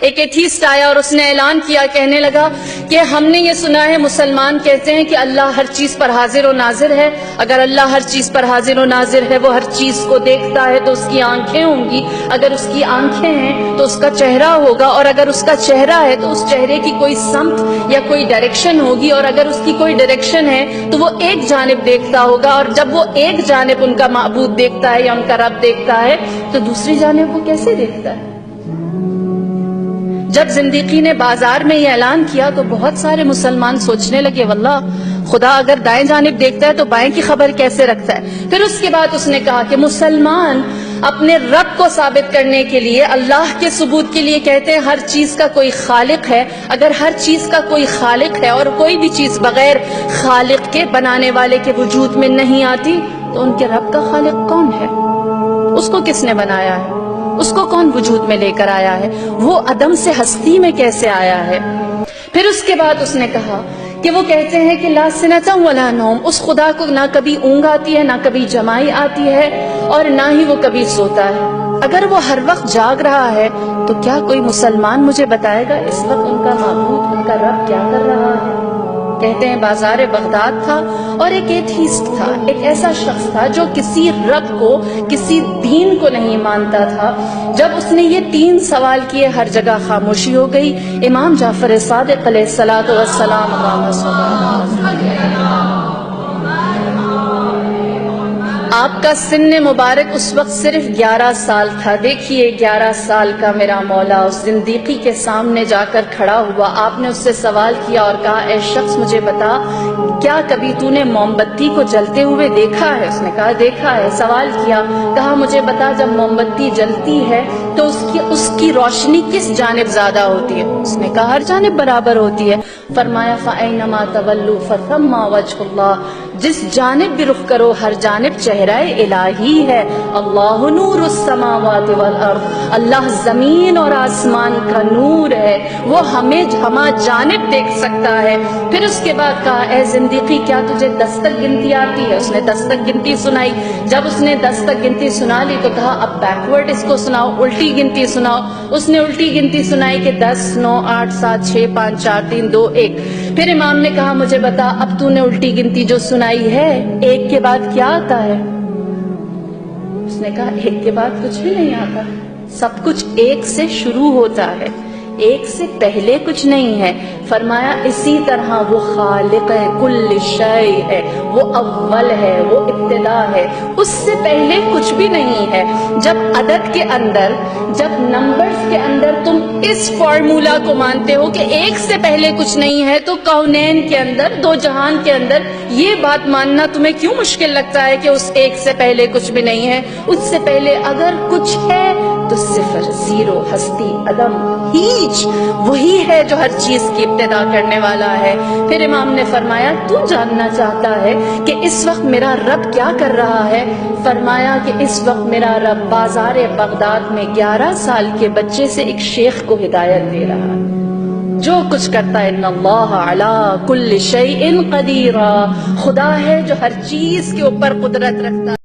ایک ایتھیسٹ آیا اور اس نے اعلان کیا، کہنے لگا کہ ہم نے یہ سنا ہے مسلمان کہتے ہیں کہ اللہ ہر چیز پر حاضر و ناظر ہے، اگر اللہ ہر چیز پر حاضر و ناظر ہے، وہ ہر چیز کو دیکھتا ہے تو اس کی آنکھیں ہوں گی، اگر اس کی آنکھیں ہیں تو اس کا چہرہ ہوگا، اور اگر اس کا چہرہ ہے تو اس چہرے کی کوئی سمت یا کوئی ڈائریکشن ہوگی، اور اگر اس کی کوئی ڈائریکشن ہے تو وہ ایک جانب دیکھتا ہوگا، اور جب وہ ایک جانب ان کا معبود دیکھتا ہے یا ان کا رب دیکھتا ہے تو دوسری جانب وہ کیسے دیکھتا ہے؟ جب زندیقی نے بازار میں یہ اعلان کیا تو بہت سارے مسلمان سوچنے لگے واللہ خدا اگر دائیں جانب دیکھتا ہے تو بائیں کی خبر کیسے رکھتا ہے؟ پھر اس کے بعد اس نے کہا کہ مسلمان اپنے رب کو ثابت کرنے کے لیے، اللہ کے ثبوت کے لیے کہتے ہیں ہر چیز کا کوئی خالق ہے، اگر ہر چیز کا کوئی خالق ہے اور کوئی بھی چیز بغیر خالق کے، بنانے والے کے وجود میں نہیں آتی تو ان کے رب کا خالق کون ہے؟ اس کو کس نے بنایا ہے؟ اس کو کون وجود میں لے کر آیا ہے؟ وہ عدم سے ہستی میں کیسے آیا ہے؟ پھر اس کے بعد اس نے کہا کہ وہ کہتے ہیں کہ لا سنتا ولا نوم، اس خدا کو نہ کبھی اونگ آتی ہے، نہ کبھی جمائی آتی ہے، اور نہ ہی وہ کبھی سوتا ہے۔ اگر وہ ہر وقت جاگ رہا ہے تو کیا کوئی مسلمان مجھے بتائے گا اس وقت ان کا معبود، ان کا رب کیا کر رہا ہے؟ کہتے ہیں بازار بغداد تھا اور ایک ایتھیسٹ تھا، ایک ایسا شخص تھا جو کسی رب کو، کسی دین کو نہیں مانتا تھا۔ جب اس نے یہ 3 سوال کیے ہر جگہ خاموشی ہو گئی۔ امام جعفر صادق علیہ الصلوۃ والسلام آپ کا سن مبارک اس وقت صرف 11 سال تھا۔ دیکھیے 11 سال کا میرا مولا اس زندیقی کے سامنے جا کر کھڑا ہوا۔ آپ نے اس سے سوال کیا اور کہا اے شخص مجھے بتا کیا کبھی تو نے موم بتی کو جلتے ہوئے دیکھا ہے؟ اس نے کہا دیکھا ہے۔ سوال کیا، کہا مجھے بتا جب موم بتی جلتی ہے تو اس کی روشنی کس جانب زیادہ ہوتی ہے؟ اس نے کہا ہر جانب برابر ہوتی ہے۔ فرمایا فَأَيْنَمَا تَوَلُّوا فَثَمَّ وَجْهُ اللَّهِ، جس جانب بھی رخ کرو ہر جانب چہرہ الہی ہے۔ اللہ نور السماوات والارض، اللہ زمین اور آسمان کا نور ہے، وہ ہمیں ہما جانب دیکھ سکتا ہے۔ پھر اس کے بعد کہا اے زندیقی کیا تجھے 10 تک گنتی آتی ہے؟ اس نے 10 تک گنتی سنائی۔ جب اس نے 10 تک گنتی سنا لی تو کہا اب بیکورڈ اس کو سناؤ، الٹی گنتی سناؤ۔ اس نے الٹی گنتی سنائی کہ 10 9 8 7 6 5 4 3 2 1۔ پھر امام نے کہا مجھے بتا اب تو نے الٹی گنتی جو سنائی ہے ایک کے بعد کیا آتا ہے؟ اس نے کہا ایک کے بعد کچھ بھی نہیں آتا، سب کچھ ایک سے شروع ہوتا ہے، ایک سے پہلے کچھ نہیں ہے۔ فرمایا اسی طرح وہ خالق ہے، کل شیء ہے، وہ اول ہے، وہ ابتدا ہے، اس سے پہلے کچھ بھی نہیں ہے۔ جب عدد کے اندر، جب نمبرز کے اندر تم اس فارمولا کو مانتے ہو کہ ایک سے پہلے کچھ نہیں ہے تو کونین کے اندر، 2 جہان کے اندر یہ بات ماننا تمہیں کیوں مشکل لگتا ہے کہ اس ایک سے پہلے کچھ بھی نہیں ہے؟ اس سے پہلے اگر کچھ ہے تو صفر، زیرو، ہستی، عدم، ہیچ، وہی ہے جو ہر چیز کی ابتدا کرنے والا ہے۔ پھر امام نے فرمایا تو جاننا چاہتا ہے کہ اس وقت میرا رب کیا کر رہا ہے؟ فرمایا کہ اس وقت میرا رب بازار بغداد میں 11 سال کے بچے سے ایک شیخ کو ہدایت دے رہا ہے۔ جو کچھ کرتا ہے ان اللہ علی کل شیء قدیر، خدا ہے جو ہر چیز کے اوپر قدرت رکھتا ہے۔